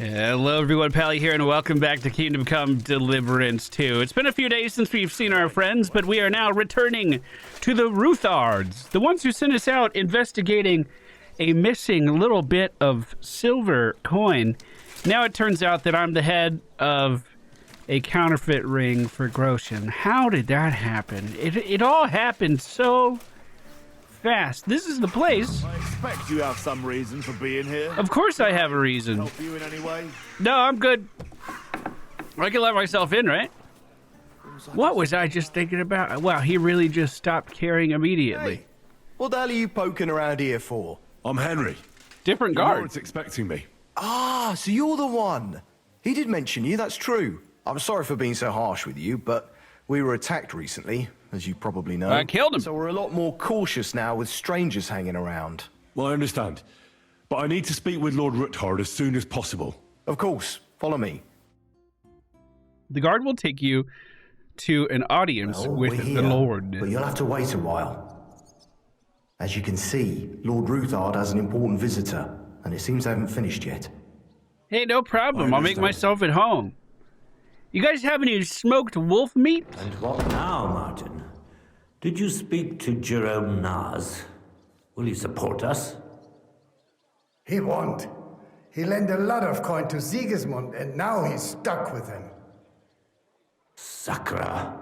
Hello everyone, Pally here, and welcome back to Kingdom Come Deliverance 2. It's been a few days since we've seen our friends, but we are now returning to the Ruthards, the ones who sent us out investigating a missing little bit of silver coin. Now it turns out that I'm the head of a counterfeit ring for Groshen. How did that happen? It all happened so fast. This is the place. I expect you have some reason for being here. Of course I have a reason. Help you in any way? No, I'm good. I can let myself in, right? What was I just thinking about? Wow, he really just stopped caring immediately. Hey, what the hell are you poking around here for? I'm Henry. Different Your guard. warrant's expecting me. Ah, so you're the one. He did mention you, that's true. I'm sorry for being so harsh with you, but we were attacked recently, as you probably know. I killed him. So we're a lot more cautious now with strangers hanging around. Well, I understand. But I need to speak with Lord Ruthard as soon as possible. Of course, follow me. The guard will take you to an audience with we're the here, Lord. But you'll have to wait a while. As you can see, Lord Ruthard has an important visitor, and it seems they haven't finished yet. Hey, no problem. I I'll make understand. myself at home. You guys have any smoked wolf meat? And what now, Martin? Did you speak to Jerome Naz? Will he support us? He won't. He lent a lot of coin to Sigismund, and now he's stuck with him. Sakra.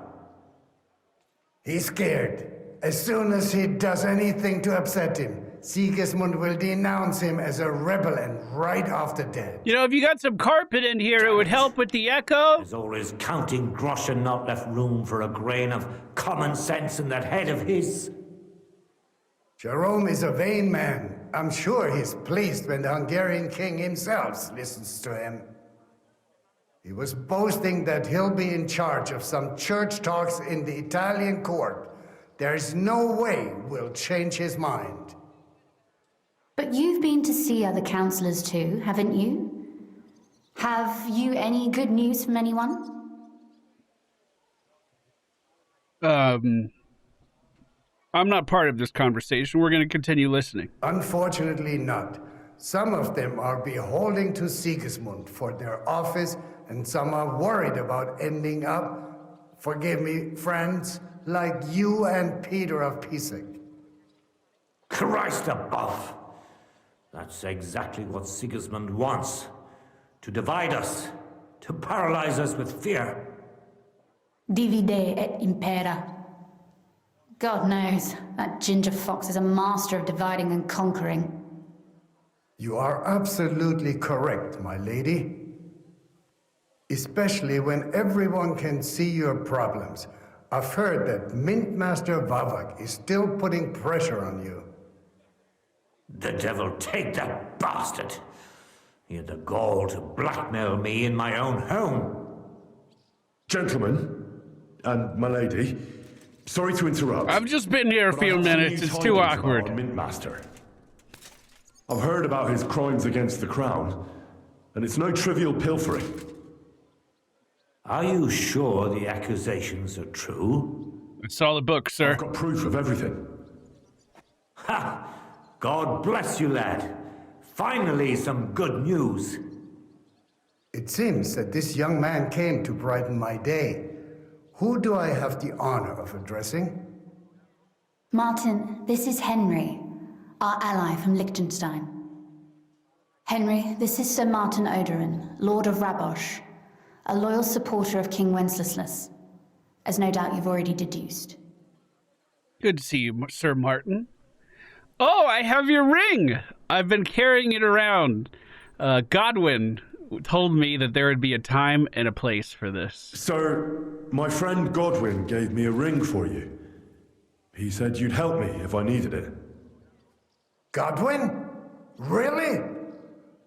He's scared. As soon as he does anything to upset him, Sigismund will denounce him as a rebel and right off the dead. You know, if you got some carpet in here, it would help with the echo. There's always counting groschen not left room for a grain of common sense in that head of his. Jerome is a vain man. I'm sure he's pleased when the Hungarian king himself listens to him. He was boasting that he'll be in charge of some church talks in the Italian court. There's no way we'll change his mind. But you've been to see other councillors too, haven't you? Have you any good news from anyone? I'm not part of this conversation. We're going to continue listening. Unfortunately not. Some of them are beholding to Sigismund for their office, and some are worried about ending up, forgive me, friends, like you and Peter of Pisak. Christ above! That's exactly what Sigismund wants. To divide us. To paralyze us with fear. Divide et impera. God knows, that ginger fox is a master of dividing and conquering. You are absolutely correct, my lady. Especially when everyone can see your problems. I've heard that Mint Master Vavak is still putting pressure on you. The devil take that bastard! He had the gall to blackmail me in my own home. Gentlemen, and my lady, sorry to interrupt. I've just been here a but I few have some minutes. new It's too tidings about awkward. our Mint Master. I've heard about his crimes against the crown, and it's no trivial pilfering. Are you sure the accusations are true? It's all the book, sir. I've got proof of everything. Ha! God bless you, lad. Finally, some good news. It seems that this young man came to brighten my day. Who do I have the honor of addressing? Martin, this is Henry, our ally from Liechtenstein. Henry, this is Sir Martin Odorin, Lord of Rabosh, a loyal supporter of King Wenceslas, as no doubt you've already deduced. Good to see you, Sir Martin. Oh, I have your ring. I've been carrying it around. Godwin told me that there would be a time and a place for this. So, my friend Godwin gave me a ring for you. He said you'd help me if I needed it. Godwin? Really?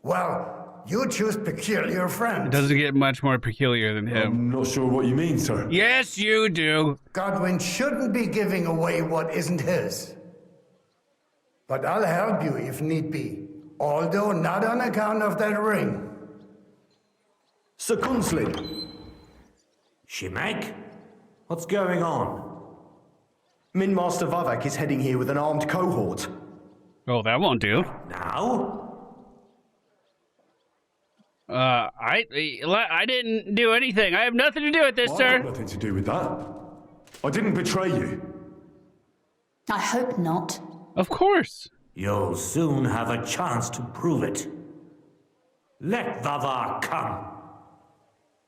Well, you choose peculiar friends. It doesn't get much more peculiar than him. I'm not sure what you mean, sir. Yes, you do. Godwin shouldn't be giving away what isn't his. But I'll help you if need be, although not on account of that ring. Sir Kunslin, Shimek? What's going on? Mint Master Vavak is heading here with an armed cohort. Oh, that won't do. Now? I didn't do anything. I have nothing to do with this, I sir. got nothing to do with that. I didn't betray you. I hope not. Of course. You'll soon have a chance to prove it. Let Vavar come.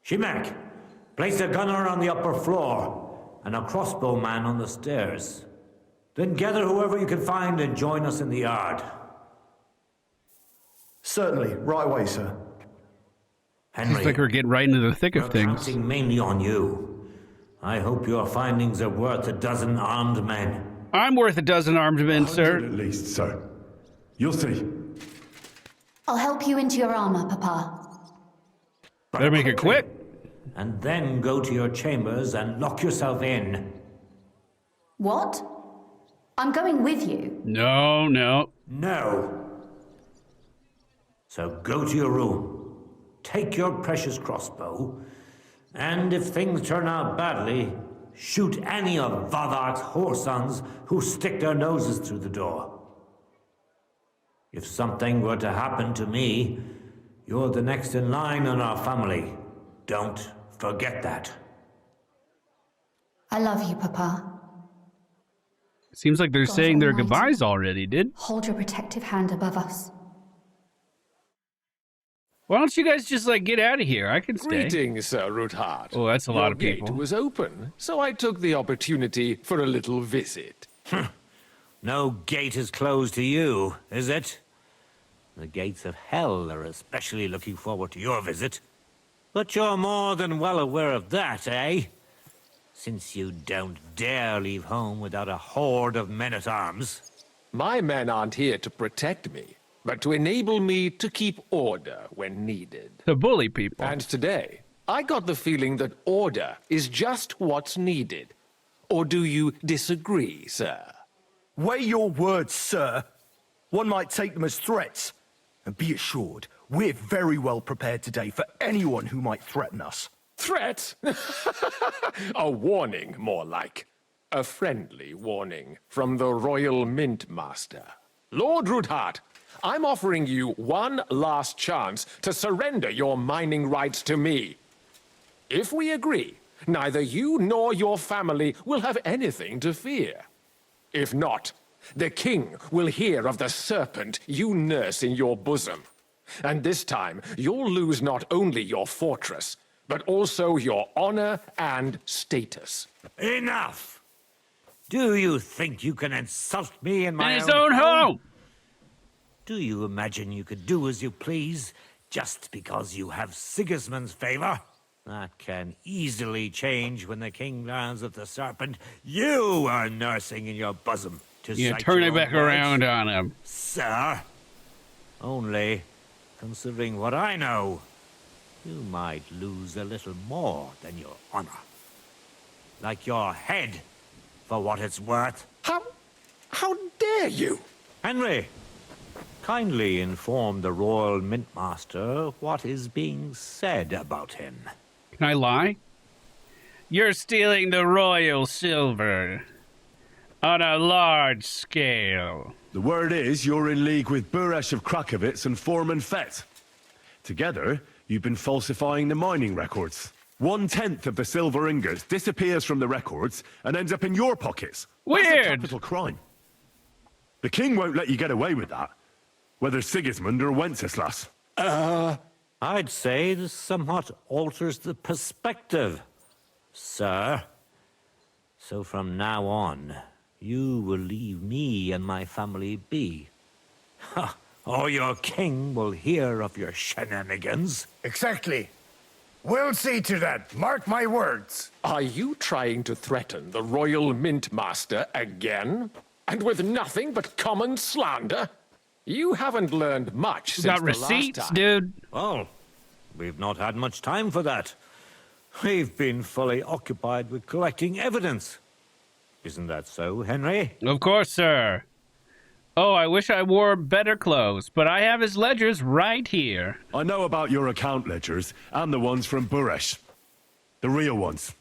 Shimek, place a gunner on the upper floor and a crossbowman on the stairs. Then gather whoever you can find and join us in the yard. Certainly, right away, sir. Henry, Seems like we're getting right into the thick we're of things. counting mainly on you. I hope your findings are worth a dozen armed men. I'm worth a dozen armed men, 100 sir. at least, sir. You'll see. I'll help you into your armor, Papa. Better make it quick. And then go to your chambers and lock yourself in. What? I'm going with you. No. No. So go to your room. Take your precious crossbow. And if things turn out badly, shoot any of Vavar's whoresons who stick their noses through the door. If something were to happen to me, you're the next in line in our family. Don't forget that. I love you, Papa. Seems like they're God saying their almighty. goodbyes already, dude. Hold your protective hand above us. Why don't you guys just, like, get out of here? I can stay. Greetings, Sir Ruthard. Oh, that's a lot Your of people. gate was open, so I took the opportunity for a little visit. No gate is closed to you, is it? The gates of hell are especially looking forward to your visit. But you're more than well aware of that, eh? Since you don't dare leave home without a horde of men-at-arms. My men aren't here to protect me, but to enable me to keep order when needed. To bully people. And today, I got the feeling that order is just what's needed. Or do you disagree, sir? Weigh your words, sir. One might take them as threats. And be assured, we're very well prepared today for anyone who might threaten us. Threat? A warning, more like. A friendly warning from the Royal Mint Master. Lord Ruthard, I'm offering you one last chance to surrender your mining rights to me. If we agree, neither you nor your family will have anything to fear. If not, the king will hear of the serpent you nurse in your bosom. And this time, you'll lose not only your fortress, but also your honor and status. Enough! Do you think you can insult me in my In his own home! Do you imagine you could do as you please just because you have Sigismund's favor? That can easily change when the king learns of the serpent you are nursing in your bosom. To Yeah, cite turn your it own back words. around on him. Sir, only, considering what I know, you might lose a little more than your honor. Like your head, for what it's worth. How dare you? Henry, kindly inform the Royal Mint Master what is being said about him. Can I lie? You're stealing the royal silver on a large scale. The word is you're in league with Buresh of Krakowitz and Foreman Fett. Together, you've been falsifying the mining records. 1/10 of the silver ingots disappears from the records and ends up in your pockets. That's a Weird. capital crime. The king won't let you get away with that, whether Sigismund or Wenceslas. I'd say this somewhat alters the perspective, sir. So from now on, you will leave me and my family be. Or your king will hear of your shenanigans. Exactly. We'll see to that. Mark my words. Are you trying to threaten the Royal Mint Master again? And with nothing but common slander? You haven't learned much since Got the last receipts, time. dude. Well, we've not had much time for that. We've been fully occupied with collecting evidence. Isn't that so, Henry? Of course, sir. Oh, I wish I wore better clothes, but I have his ledgers right here. I know about your account ledgers and the ones from Buresh. The real ones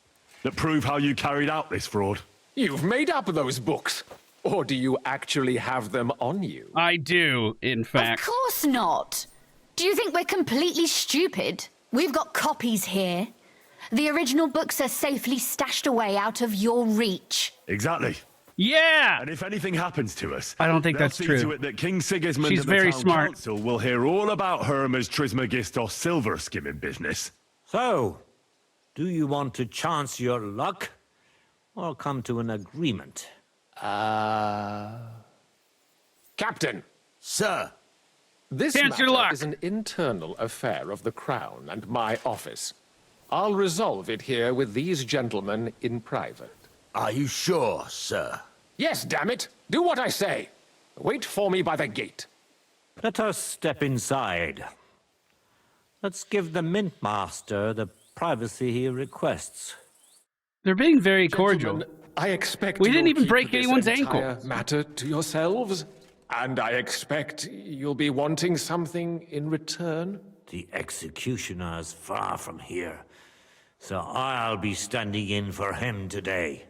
that prove how you carried out this fraud. You've made up those books. Or do you actually have them on you? I do, in Of fact. course not. Do you think we're completely stupid? We've got copies here. The original books are safely stashed away out of your reach. Exactly. Yeah! And if anything happens to us, I don't think they'll that's see true. to it that King Sigismund She's and the very town smart. council will hear all about Hermes Trismegistos silver skimming business. So, do you want to chance your luck, or come to an agreement? Captain, Sir, this Chance your matter luck. is an internal affair of the Crown and my office. I'll resolve it here with these gentlemen in private. are you sure, sir? Yes, damn it! Do what I say. Wait for me by the gate. Let us step inside. Let's give the Mint Master the privacy he requests. They're being very cordial. Gentlemen, I expect We didn't you'll even keep break this anyone's entire ankle. matter to yourselves, and I expect you'll be wanting something in return. The executioner is far from here, so I'll be standing in for him today.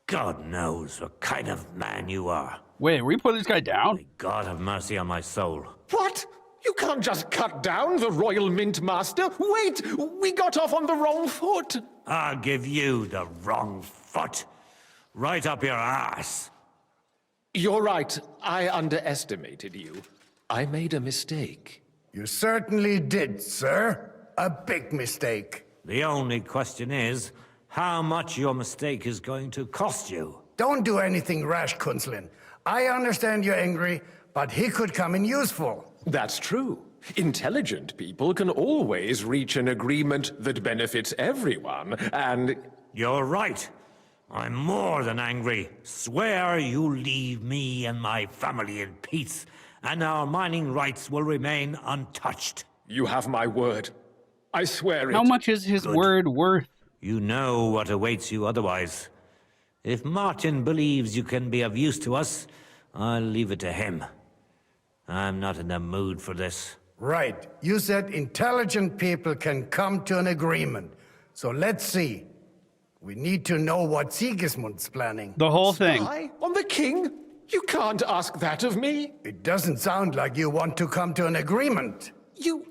God knows what kind of man you are. Wait, we put this guy down? May God have mercy on my soul. What? You can't just cut down the Royal Mint Master. Wait, we got off on the wrong foot. I'll give you the wrong foot. Right up your ass. You're right. I underestimated you. I made a mistake. You certainly did, sir. A big mistake. The only question is, how much your mistake is going to cost you. Don't do anything rash, Kunzlin. I understand you're angry, but he could come in useful. That's true. Intelligent people can always reach an agreement that benefits everyone, and... You're right. I'm more than angry. Swear you leave me and my family in peace, and our mining rights will remain untouched. You have my word. I swear it. How much is his word worth? You know what awaits you otherwise. If Martin believes you can be of use to us, I'll leave it to him. I'm not in the mood for this. Right. You said intelligent people can come to an agreement. So let's see. We need to know what Sigismund's planning. The whole thing. I? On the king? You can't ask that of me. It doesn't sound like you want to come to an agreement. You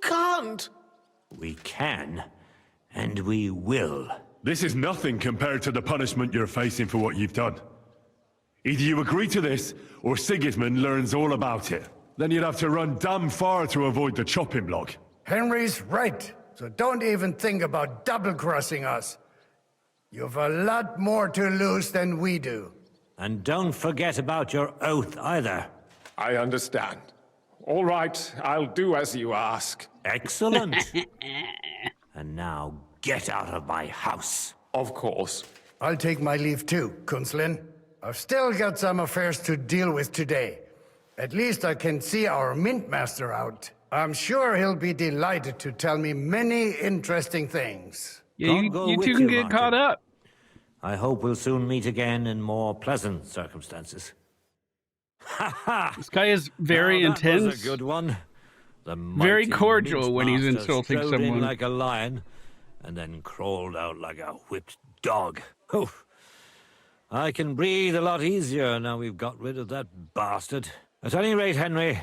can't. We can, and we will. This is nothing compared to the punishment you're facing for what you've done. Either you agree to this, or Sigismund learns all about it. Then you'd have to run damn far to avoid the chopping block. Henry's right. So don't even think about double-crossing us. You've a lot more to lose than we do. And don't forget about your oath either. I understand. All right, I'll do as you ask. Excellent. And now get out of my house. Of course. I'll take my leave too, Kunzlin. I've still got some affairs to deal with today. At least I can see our Mint Master out. I'm sure he'll be delighted to tell me many interesting things. Yeah, Don't go you with two can you, get Martin. caught up. I hope we'll soon meet again in more pleasant circumstances. Ha ha! This guy is very Now, that intense. was a good one. The Very mighty cordial Mint when he's Master insulting strode in someone. like a lion, and then crawled out like a whipped dog. Oof. I can breathe a lot easier now we've got rid of that bastard. At any rate, Henry,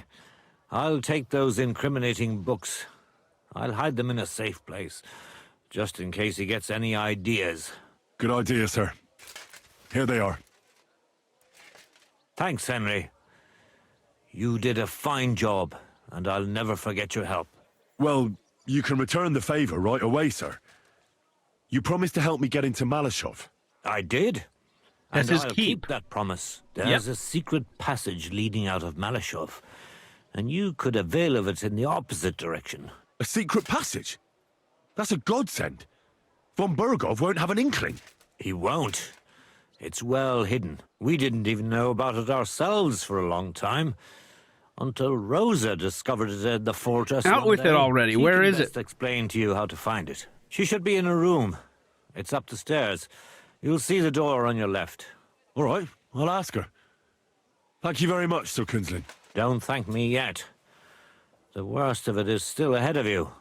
I'll take those incriminating books. I'll hide them in a safe place, just in case he gets any ideas. Good idea, sir. Here they are. Thanks, Henry. You did a fine job, and I'll never forget your help. Well, you can return the favor right away, sir. You promised to help me get into Maleshov. I did. That's And his I'll keep. keep that promise. There's a secret passage leading out of Maleshov, and you could avail of it in the opposite direction. A secret passage? That's a godsend. Von Burgov won't have an inkling. He won't. It's well hidden. We didn't even know about it ourselves for a long time, until Rosa discovered it at the fortress. Out one with it day. already. She Where can is it? best explain to you how to find it. She should be in a room. It's up the stairs. You'll see the door on your left. All right, I'll ask her. Thank you very much, Sir Kunzlin. Don't thank me yet. The worst of it is still ahead of you.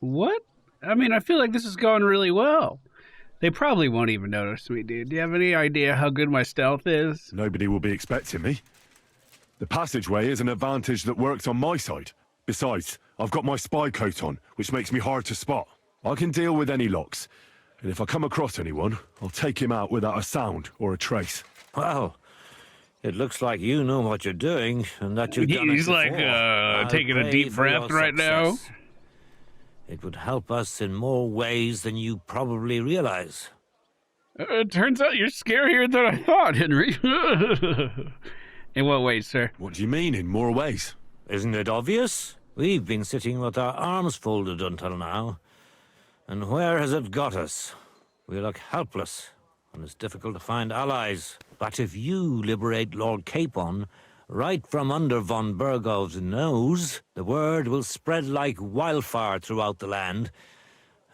What? I mean, I feel like this is going really well. They probably won't even notice me, dude. Do you have any idea how good my stealth is? Nobody will be expecting me. The passageway is an advantage that works on my side. Besides, I've got my spy coat on, which makes me hard to spot. I can deal with any locks, and if I come across anyone, I'll take him out without a sound or a trace. Well, it looks like you know what you're doing, and that you've done it He's like before. I'll taking a pray deep for your breath right now. success. It would help us in more ways than you probably realize. It turns out you're scarier than I thought, Henry. In what ways, sir? What do you mean, in more ways? Isn't it obvious? We've been sitting with our arms folded until now. And where has it got us? We look helpless, and it's difficult to find allies. But if you liberate Lord Capon, right from under von Burgov's nose, the word will spread like wildfire throughout the land,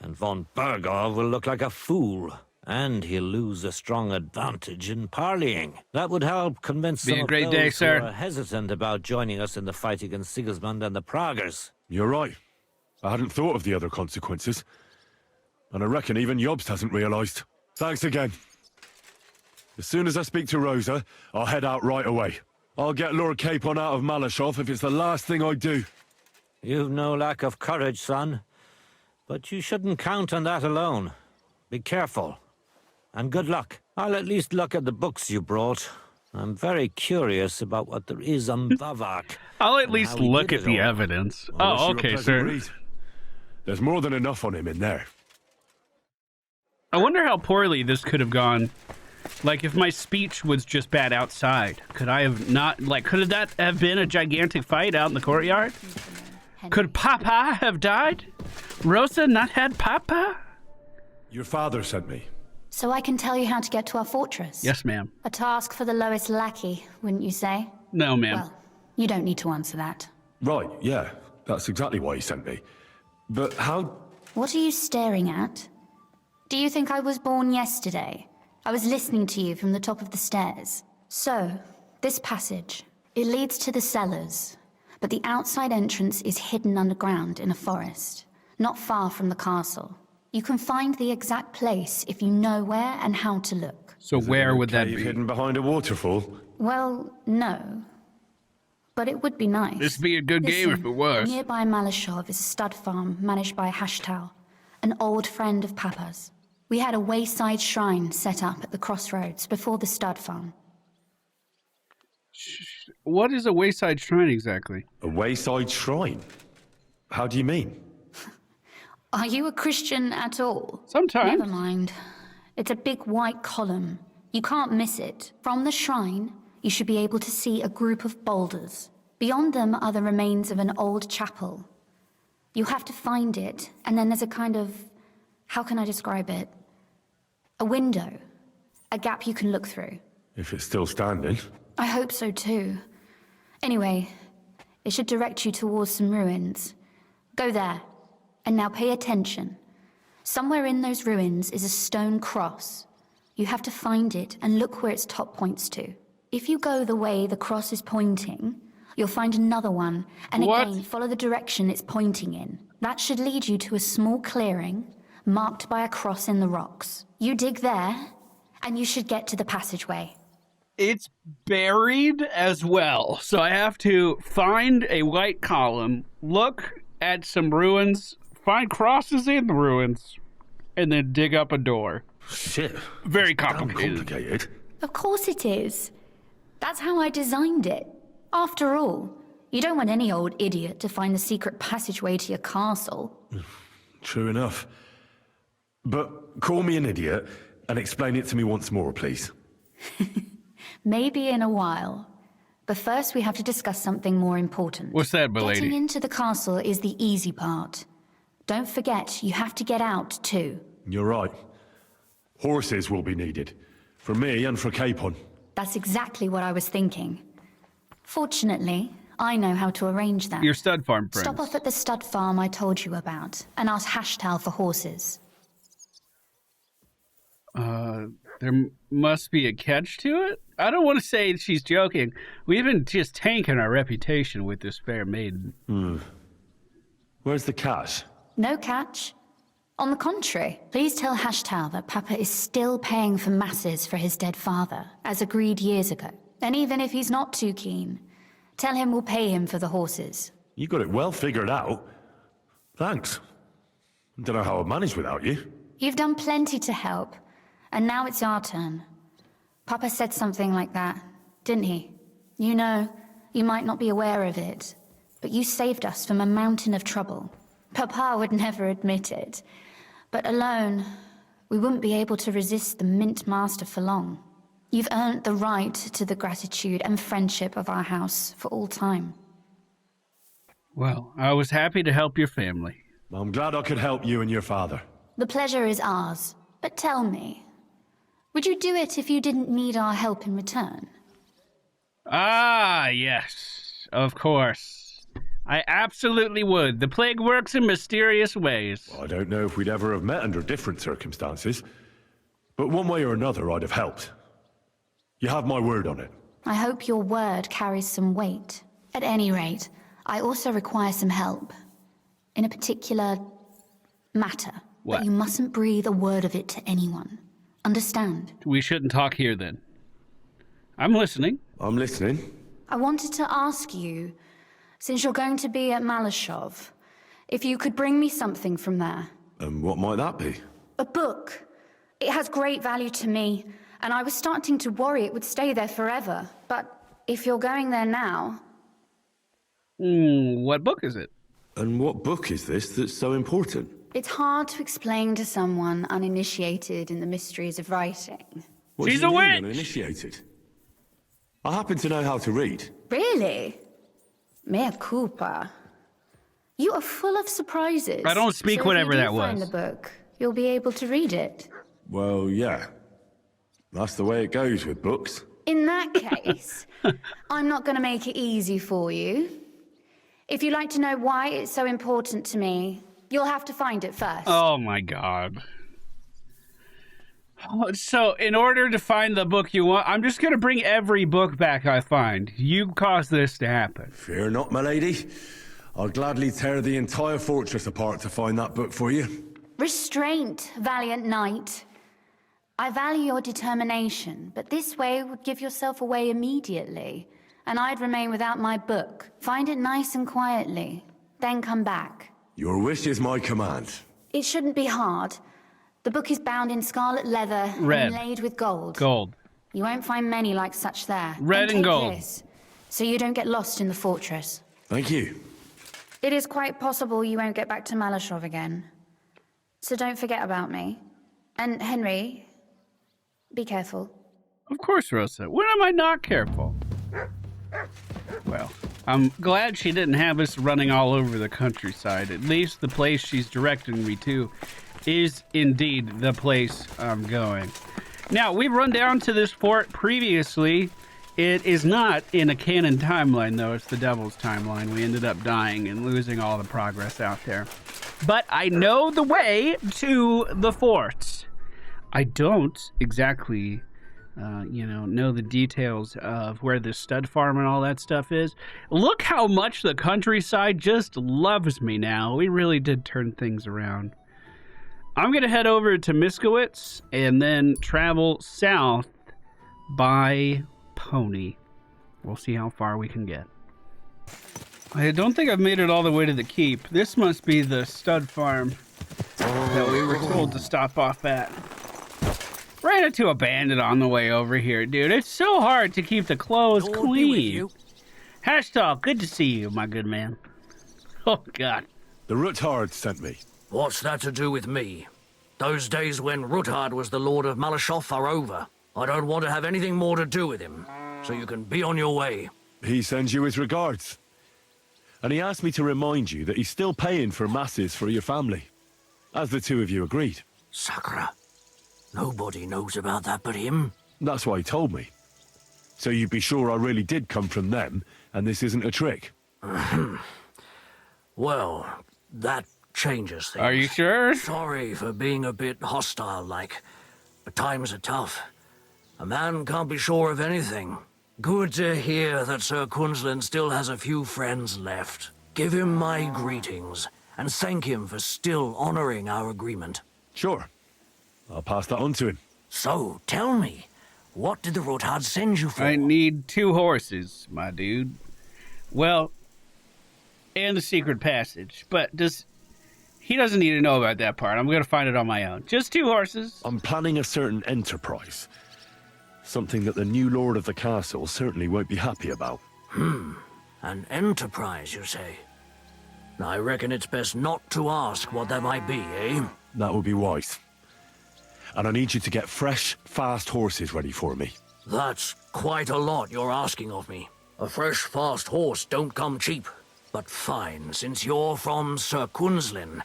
and von Burgov will look like a fool, and he'll lose a strong advantage in parleying. That would help convince Be some a of great those day, who sir. are hesitant about joining us in the fight against Sigismund and the Praguers. You're right. I hadn't thought of the other consequences. And I reckon even Jobst hasn't realized. Thanks again. As soon as I speak to Rosa, I'll head out right away. I'll get Lord Capon out of Maleshov if it's the last thing I do. You've no lack of courage, son. But you shouldn't count on that alone. Be careful. And good luck. I'll at least look at the books you brought. I'm very curious about what there is on Vavak. I'll at and least how he look did at it the all. evidence. I wish Oh, you a okay, pleasant sir. read. There's more than enough on him in there. I wonder how poorly this could have gone. Like, if my speech was just bad outside, could I have not, like, could that have been a gigantic fight out in the courtyard? Could Papa have died? Rosa not had Papa? Your father sent me. So I can tell you how to get to our fortress? Yes, ma'am. A task for the lowest lackey, wouldn't you say? No, ma'am. Well, you don't need to answer that. Right, yeah. That's exactly why he sent me. But how... What are you staring at? Do you think I was born yesterday? I was listening to you from the top of the stairs. So, this passage, it leads to the cellars, but the outside entrance is hidden underground in a forest, not far from the castle. You can find the exact place if you know where and how to look. So where would that cave be? hidden behind a waterfall? Well, no. But it would be nice. This'd be a good game if it was. Nearby Maleshov is a stud farm managed by Hashtal, an old friend of Papa's. We had a wayside shrine set up at the crossroads before the stud farm. What is a wayside shrine exactly? A wayside shrine? How do you mean? Are you a Christian at all? Sometimes. Never mind. It's a big white column. You can't miss it. From the shrine, you should be able to see a group of boulders. Beyond them are the remains of an old chapel. You have to find it, and then there's a kind of... how can I describe it? A window. A gap you can look through. If it's still standing. I hope so too. Anyway, it should direct you towards some ruins. Go there. And now pay attention. Somewhere in those ruins is a stone cross. You have to find it and look where its top points to. If you go the way the cross is pointing, you'll find another one, and again follow the direction it's pointing in. That should lead you to a small clearing marked by a cross in the rocks. You dig there, and you should get to the passageway. It's buried as well. So I have to find a white column, look at some ruins, find crosses in the ruins, and then dig up a door. Shit. Very Damn complicated. complicated. Of course it is. That's how I designed it. After all, you don't want any old idiot to find the secret passageway to your castle. True enough. But call me an idiot and explain it to me once more, please. Maybe in a while. But first we have to discuss something more important. What's that, milady? Getting into the castle is the easy part. Don't forget, you have to get out too. You're right. Horses will be needed. For me and for Capon. That's exactly what I was thinking. Fortunately, I know how to arrange that. Your stud farm friends. Stop off at the stud farm I told you about, and ask Hashtal for horses. There must be a catch to it? I don't want to say she's joking. We've been just tanking our reputation with this fair maiden. Where's the cash? No catch. On the contrary, please tell Hashtal that Papa is still paying for masses for his dead father, as agreed years ago. And even if he's not too keen, Tell him we'll pay him for the horses. You got it well figured out. Thanks. Don't know how I'd manage without you. You've done plenty to help, and now it's our turn. Papa said something like that, didn't he? You know, you might not be aware of it, but you saved us from a mountain of trouble. Papa would never admit it, but alone, we wouldn't be able to resist the Mint Master for long. You've earned the right to the gratitude and friendship of our house for all time. Well, I was happy to help your family. I'm glad I could help you and your father. The pleasure is ours, but tell me, would you do it if you didn't need our help in return? Ah, yes, of course. I absolutely would. The plague works in mysterious ways. Well, I don't know if we'd ever have met under different circumstances, but one way or another I'd have helped. You have my word on it. I hope your word carries some weight. At any rate, I also require some help. In a particular matter. What? But you mustn't breathe a word of it to anyone. Understand? We shouldn't talk here then. I'm listening. I'm listening. I wanted to ask you, since you're going to be at Maleshov, if you could bring me something from there. And what might that be? A book. It has great value to me, and I was starting to worry it would stay there forever. But if you're going there now... What book is it? And what book is this that's so important? It's hard to explain to someone uninitiated in the mysteries of writing. What She's do you a mean, witch! uninitiated? I happen to know how to read. Really? Mea culpa. You are full of surprises. I don't speak whatever that was. If you do find the book, you'll be able to read it. Well, yeah. That's the way it goes with books. In that case, I'm not going to make it easy for you. If you'd like to know why it's so important to me, you'll have to find it first. Oh my god. So, in order to find the book you want, I'm just going to bring every book back I find. You caused this to happen. Fear not, my lady. I'll gladly tear the entire fortress apart to find that book for you. Restraint, valiant knight. I value your determination, but this way would give yourself away immediately, and I'd remain without my book. Find it nice and quietly, then come back. Your wish is my command. It shouldn't be hard. The book is bound in scarlet leather Red. and inlaid with gold. Gold. You won't find many like such there. Red and take gold. This, so you don't get lost in the fortress. Thank you. It is quite possible you won't get back to Maleshov again. So don't forget about me. And Henry, be careful. Of course, Rosa. When am I not careful? Well, I'm glad she didn't have us running all over the countryside. At least the place she's directing me to is indeed the place I'm going. Now, we've run down to this fort previously. It is not in a canon timeline, though. It's the Devil's timeline. We ended up dying and losing all the progress out there. But I know the way to the fort. I don't exactly, know the details of where the stud farm and all that stuff is. Look how much the countryside just loves me now. We really did turn things around. I'm going to head over to Miskowitz and then travel south by pony. We'll see how far we can get. I don't think I've made it all the way to the keep. This must be the stud farm that we were told to stop off at. Ran into a bandit on the way over here, dude. It's so hard to keep the clothes clean. Hashtag, good to see you, my good man. Oh, God. The Ruthard sent me. What's that to do with me? Those days when Ruthard was the Lord of Maleshov are over. I don't want to have anything more to do with him, so you can be on your way. He sends you his regards. And he asked me to remind you that he's still paying for masses for your family, as the two of you agreed. Sakura. Nobody knows about that but him. That's why he told me. So you'd be sure I really did come from them, and this isn't a trick. Well, that changes things. Are you sure? Sorry for being a bit hostile-like, but times are tough. A man can't be sure of anything. Good to hear that Sir Quinlan still has a few friends left. Give him my greetings, and thank him for still honoring our agreement. Sure. I'll pass that on to him. So, tell me, what did the Ruthard send you for? I need 2 horses, my dude. Well, and the secret passage. But he doesn't need to know about that part. I'm going to find it on my own. Just 2 horses. I'm planning a certain enterprise. Something that the new lord of the castle certainly won't be happy about. An enterprise, you say? I reckon it's best not to ask what that might be, eh? That would be wise. And I need you to get fresh, fast horses ready for me. That's quite a lot you're asking of me. A fresh, fast horse don't come cheap. But fine, since you're from Sir Quinslin,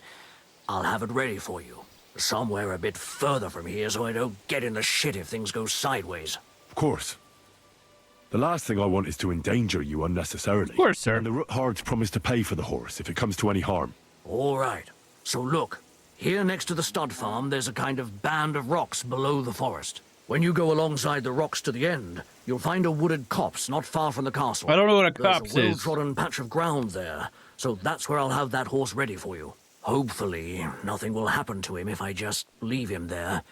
I'll have it ready for you. Somewhere a bit further from here so I don't get in the shit if things go sideways. Of course. The last thing I want is to endanger you unnecessarily. Of course, sir. And the Roothards promise to pay for the horse if it comes to any harm. All right. So look, here next to the stud farm, there's a kind of band of rocks below the forest. When you go alongside the rocks to the end, you'll find a wooded copse not far from the castle. I don't know what a copse There's a is. well-trodden patch of ground there, so that's where I'll have that horse ready for you. Hopefully, nothing will happen to him if I just leave him there.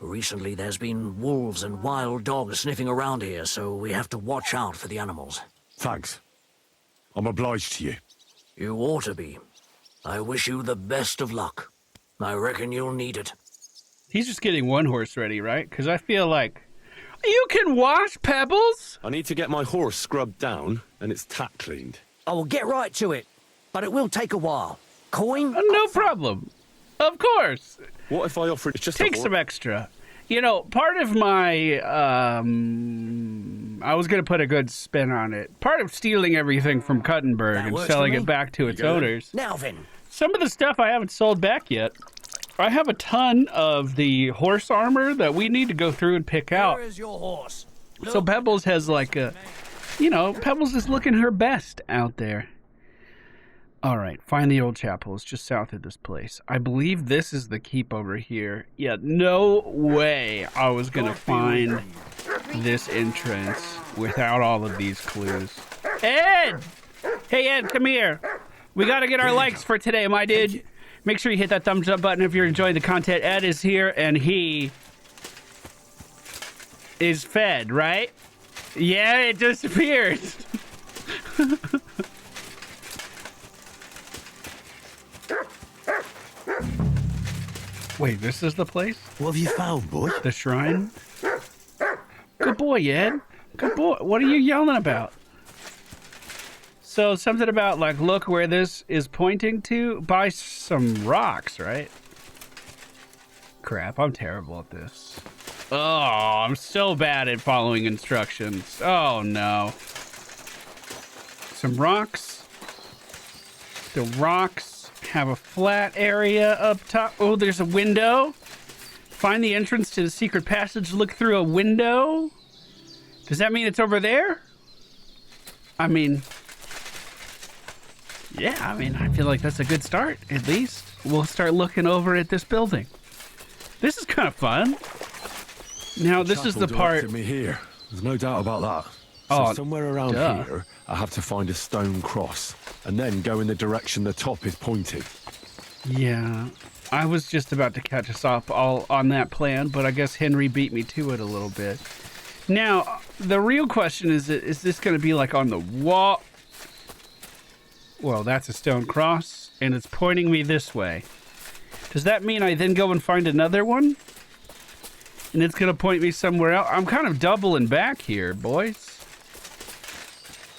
Recently, there's been wolves and wild dogs sniffing around here, so we have to watch out for the animals. Thanks. I'm obliged to you. You ought to be. I wish you the best of luck. I reckon you'll need it. He's just getting 1 horse ready, right? Because I feel like... You can wash, Pebbles? I need to get my horse scrubbed down and its tack cleaned. I will get right to it, but it will take a while. Coin? No problem. Of course. What if I offer it just Take some extra. You know, part of my... I was going to put a good spin on it. Part of stealing everything from Cuttenberg and selling it back to its owners. Now then. Some of the stuff I haven't sold back yet. I have a ton of the horse armor that we need to go through and pick out. Where is your horse? So Pebbles has like a... You know, Pebbles is looking her best out there. All right, find the old chapel. It's just south of this place. I believe this is the keep over here. Yeah, no way I was going to find this entrance without all of these clues. Ed! Hey, Ed, come here. We got to get our likes for today, my dude. Make sure you hit that thumbs up button if you're enjoying the content. Ed is here, and he is fed, right? Yeah, it disappeared. Wait, this is the place? What have you found, boy? The shrine? Good boy, Ed. Good boy. What are you yelling about? So something about, like, look where this is pointing to? By some rocks, right? Crap, I'm terrible at this. Oh, I'm so bad at following instructions. Oh, no. Some rocks. The rocks have a flat area up top. Oh, there's a window. Find the entrance to the secret passage. Look through a window. Does that mean it's over there? I mean... Yeah, I mean, I feel like that's a good start, at least. We'll start looking over at this building. This is kind of fun. Now, this is the part... me here. There's no doubt about that. Oh, So somewhere around here, I have to find a stone cross, and then go in the direction the top is pointing. Yeah, I was just about to catch us up all on that plan, but I guess Henry beat me to it a little bit. Now, the real question is this going to be like on the wall? Well, that's a stone cross, and it's pointing me this way. Does that mean I then go and find another one? And it's going to point me somewhere else? I'm kind of doubling back here, boys.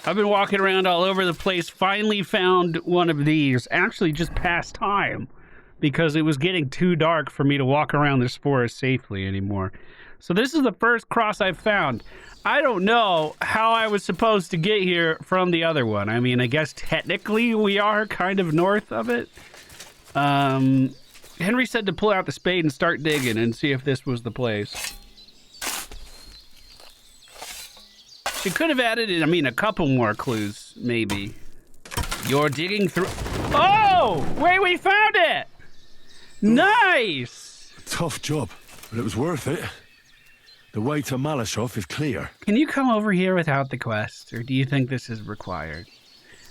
I've been walking around all over the place, finally found one of these, actually just past time, because it was getting too dark for me to walk around this forest safely anymore. So this is the first cross I've found. I don't know how I was supposed to get here from the other one. I mean, I guess technically we are kind of north of it. Henry said to pull out the spade and start digging and see if this was the place. She could have added, I mean, a couple more clues, maybe. You're digging through... Oh! Wait, we found it! Nice! Tough job, but it was worth it. The way to Maleshov is clear. Can you come over here without the quest, or do you think this is required?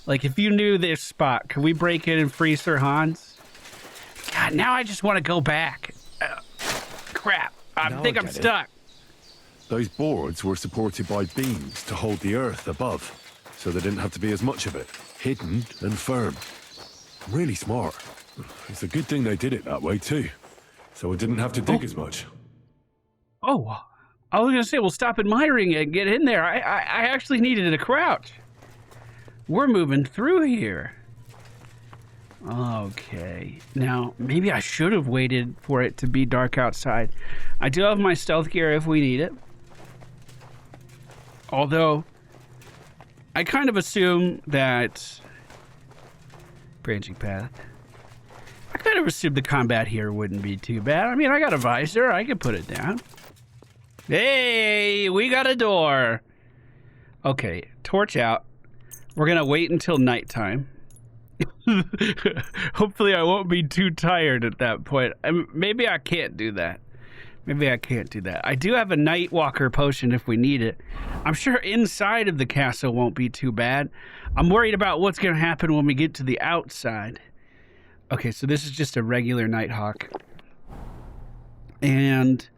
Like, if you knew this spot, could we break in and free Sir Hans? God, now I just want to go back. Crap, I think I'm stuck. Those boards were supported by beams to hold the earth above. so there didn't have to be as much of it. Hidden and firm. Really smart. It's a good thing they did it that way too, so it didn't have to dig as much. Oh, I was gonna say, we'll stop admiring it and get in there. I actually needed to crouch. We're moving through here. Okay. Now, maybe I should have waited for it to be dark outside. I do have my stealth gear if we need it. Although, I kind of assume that... Branching path. I kind of assumed the combat here wouldn't be too bad. I mean, I got a visor. I could put it down. Hey, we got a door. Okay, torch out. We're going to wait until nighttime. Hopefully I won't be too tired at that point. Maybe I can't do that. Maybe I can't do that. I do have a Nightwalker potion if we need it. I'm sure inside of the castle won't be too bad. I'm worried about what's going to happen when we get to the outside. Okay, so this is just a regular Nighthawk. And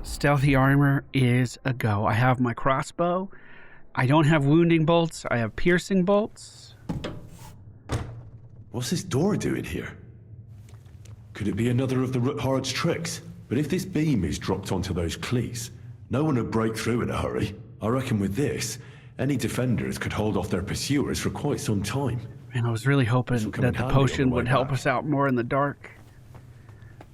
stealthy armor is a go. I have my crossbow. I don't have wounding bolts. I have piercing bolts. What's this door doing here? Could it be another of the Ruthard's tricks? But if this beam is dropped onto those cleats, no one would break through in a hurry. I reckon with this, any defenders could hold off their pursuers for quite some time. Man, I was really hoping that the potion would help us out more in the dark.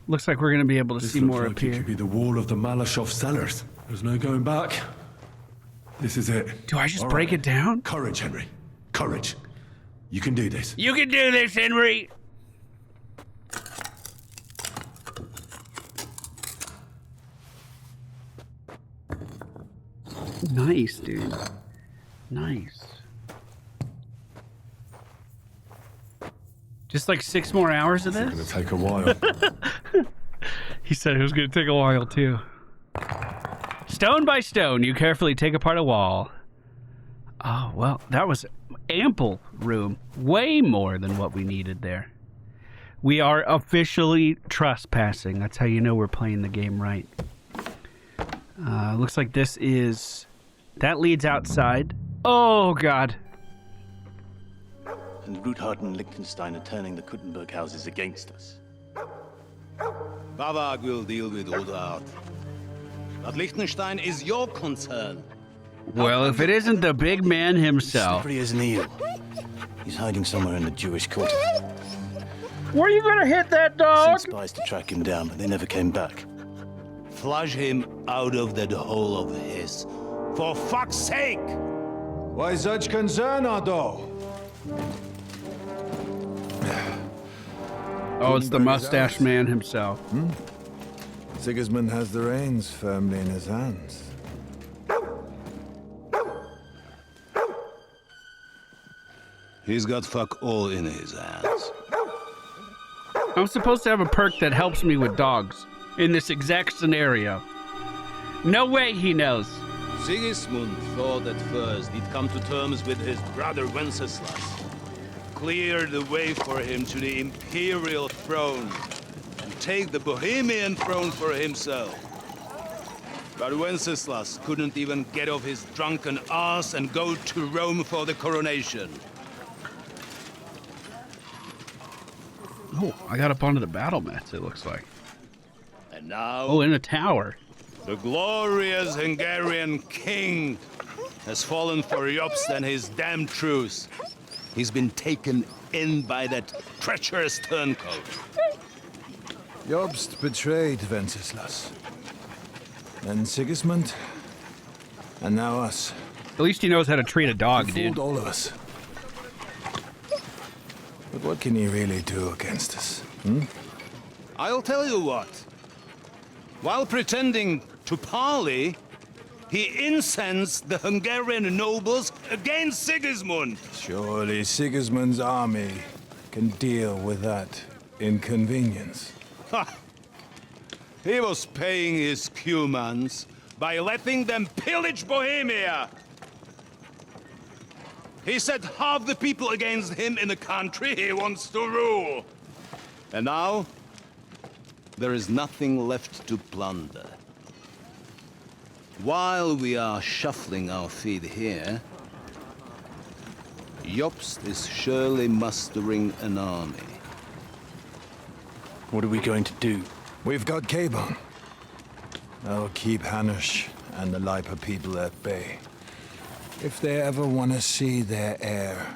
Looks like we're going to be able to see more up here. It could be the wall of the Maleshov cellars. There's no going back. This is it. Do I just break it down? Courage, Henry. Courage. You can do this. You can do this, Henry! Nice, dude. Nice. Just like 6 more hours of this? It's gonna take a while. He said it was gonna take a while, too. Stone by stone, you carefully take apart a wall. Oh, well, that was ample room. Way more than what we needed there. We are officially trespassing. That's how you know we're playing the game right. Looks like this is... That leads outside. Oh, God. And Ruthard and Liechtenstein are turning the Kuttenberg houses against us. Bavag will deal with Ruthard. But Liechtenstein is your concern. Well, if it isn't the big man himself. Slippery as an eel. He's hiding somewhere in the Jewish quarter. Where are you gonna hit that dog? Sent spies to track him down, but they never came back. Flush him out of that hole of his. For fuck's sake! Why such concern, though? Oh, it's the mustache man himself. Sigismund has the reins firmly in his hands. He's got fuck all in his hands. I'm supposed to have a perk that helps me with dogs in this exact scenario. No way he knows. Sigismund thought at first he'd come to terms with his brother Wenceslas. Clear the way for him to the imperial throne and take the Bohemian throne for himself. But Wenceslas couldn't even get off his drunken ass and go to Rome for the coronation. Oh, I got up onto the battle mats, it looks like. And now... Oh, in a tower. The glorious Hungarian king has fallen for Jobst and his damn truce. He's been taken in by that treacherous turncoat. Jobst betrayed Wenceslas. Then Sigismund. And now us. At least he knows how to treat a dog, He fooled dude. all of us. But what can he really do against us? I'll tell you what. While pretending to parley, he incensed the Hungarian nobles against Sigismund. Surely Sigismund's army can deal with that inconvenience. Ha! He was paying his Cumans by letting them pillage Bohemia. He set half the people against him in the country he wants to rule. And now, there is nothing left to plunder. While we are shuffling our feet here, Jobst is surely mustering an army. What are we going to do? We've got Cabon. I'll keep Hanush and the Lipa people at bay. If they ever want to see their heir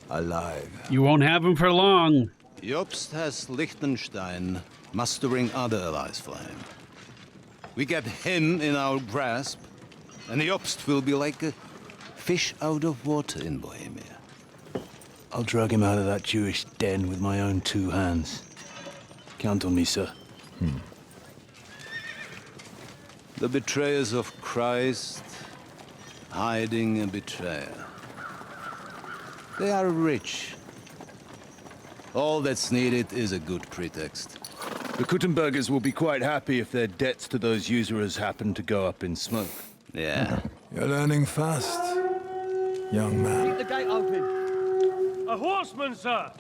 alive. You won't have him for long. Jobst has Liechtenstein mustering other allies for him. We get him in our grasp, and Jobst will be like a fish out of water in Bohemia. I'll drag him out of that Jewish den with my own 2 hands. Count on me, sir. The betrayers of Christ, hiding a betrayer. They are rich. All that's needed is a good pretext. The Kuttenbergers will be quite happy if their debts to those usurers happen to go up in smoke. Yeah. You're learning fast, young man. Keep the gate open. A horseman, sir!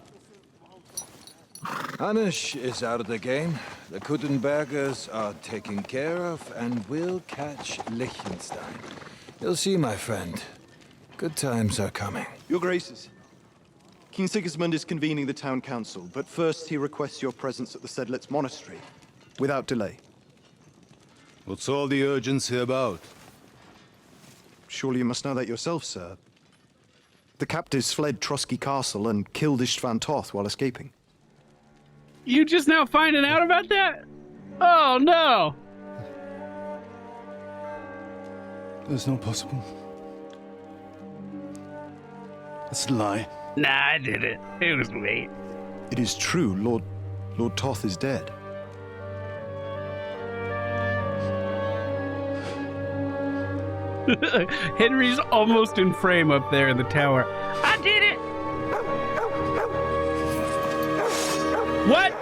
Hanush is out of the game. The Kuttenbergers are taken care of and will catch Liechtenstein. You'll see, my friend. Good times are coming. Your Graces, King Sigismund is convening the town council, but first he requests your presence at the Sedlitz monastery, without delay. What's all the urgency about? Surely you must know that yourself, sir. The captives fled Trotsky Castle and killed Istvan Toth while escaping. You just now finding out about that? Oh, no. That's not possible. That's a lie. Nah, I did it. It was late. It is true, Lord Toth is dead. Henry's almost in frame up there in the tower. I did it! What?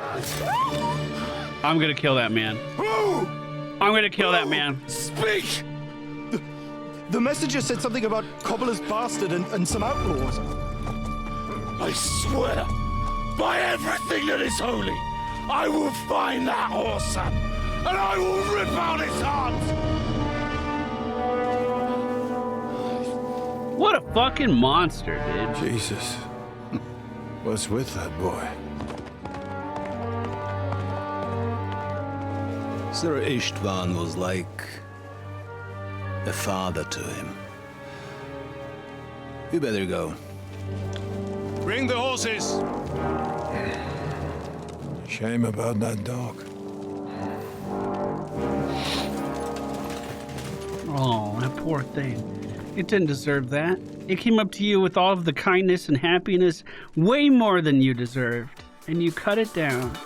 I'm gonna kill that man. I'm gonna kill that man. Speak! The messenger said something about Cobbler's bastard and some outlaws. I swear, by everything that is holy, I will find that whoreson, and I will rip out his heart! What a fucking monster, dude. Jesus. What's with that boy? Sir Istvan was like a father to him. You better go. Bring the horses! Shame about that dog. Oh, that poor thing. It didn't deserve that. It came up to you with all of the kindness and happiness, way more than you deserved, and you cut it down.